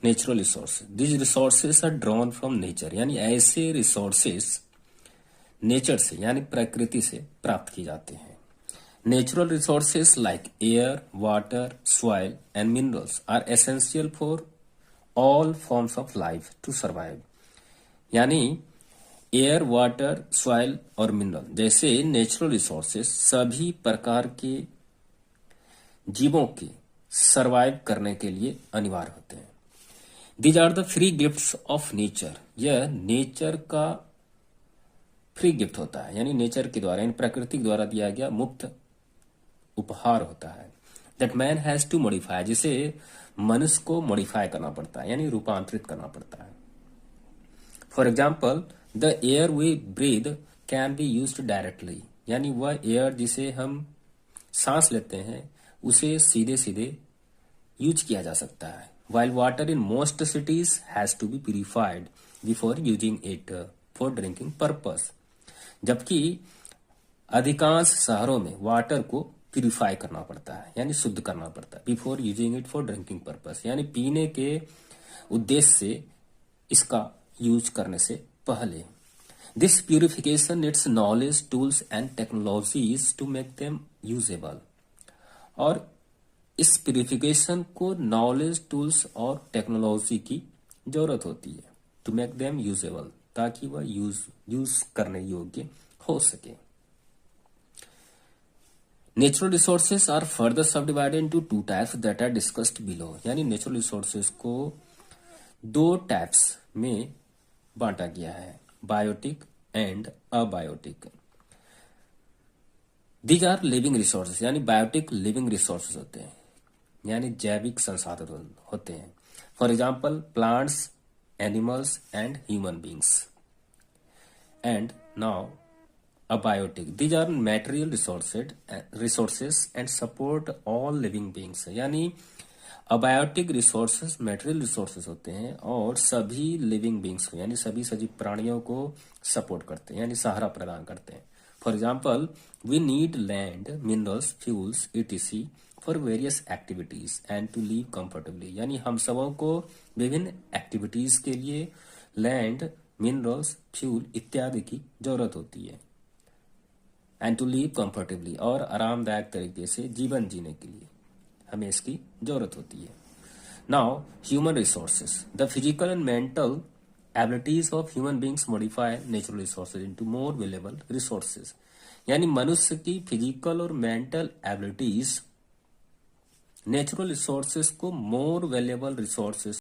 Natural resources, this resources are drawn from nature, यानी ऐसे resources nature से यानी प्रकृति से प्राप्त किए जाते हैं। Natural resources like air, water, soil and minerals are essential for all forms of life to survive, यानी एयर, वाटर, सॉइल और मिनरल जैसे नेचुरल रिसोर्सेज सभी प्रकार के जीवों के सरवाइव करने के लिए अनिवार्य होते हैं। These are the free gifts of nature, यह नेचर का फ्री गिफ्ट होता है, यानी नेचर के द्वारा, यानी प्रकृति के द्वारा दिया गया मुफ्त उपहार होता है। That man has to modify, जिसे मनुष्य को मॉडिफाई करना पड़ता है, यानी रूपांतरित करना पड़ता है। For example, the air we breathe can be used directly, यानी वह एयर जिसे हम सांस लेते हैं उसे सीधे सीधे यूज किया जा सकता है। While water in most cities has to be purified before using it for drinking purpose, जबकि अधिकांश शहरों में वाटर को प्यूरिफाई करना पड़ता है, यानी शुद्ध करना पड़ता है, before using it for drinking purpose, यानी पीने के उद्देश्य से इसका यूज करने से पहले। This purification needs knowledge, tools and technologies to make them usable, और इस प्यूरिफिकेशन को नॉलेज, टूल्स और टेक्नोलॉजी की जरूरत होती है, टू मेक देम यूजेबल, ताकि वह यूज करने योग्य हो सके। Natural resources are further subdivided into two types that are discussed below, यानी नेचुरल रिसोर्सेज को दो टाइप्स में बांटा गया है, biotic and abiotic. These are living resources, यानी बायोटिक लिविंग रिसोर्सेज होते हैं, यानी जैविक संसाधन होते हैं। For example, plants, animals and human beings. And now abiotic, these are material resources and support all living beings, यानी अबायोटिक रिसोर्सेस मटेरियल रिसोर्सेस होते हैं और सभी लिविंग बींग्स को, यानी सभी सजीव प्राणियों को सपोर्ट करते हैं, यानी सहारा प्रदान करते हैं। For example, we need land, minerals, fuels etc for various activities and to live comfortably, यानी हम सबों को विभिन्न एक्टिविटीज के लिए लैंड, मिनरल्स, फ्यूल इत्यादि की जरूरत होती है, एंड टू लिव कंफर्टेबली, और आरामदायक तरीके से जीवन जीने के लिए हमें इसकी जरूरत होती है। Now human resources, the physical and mental abilities of human beings modify natural resources into more valuable resources, यानी मनुष्य की फिजिकल और मेंटल एबिलिटीज नेचुरल रिसोर्सेज को मोर वेलेबल रिसोर्सेज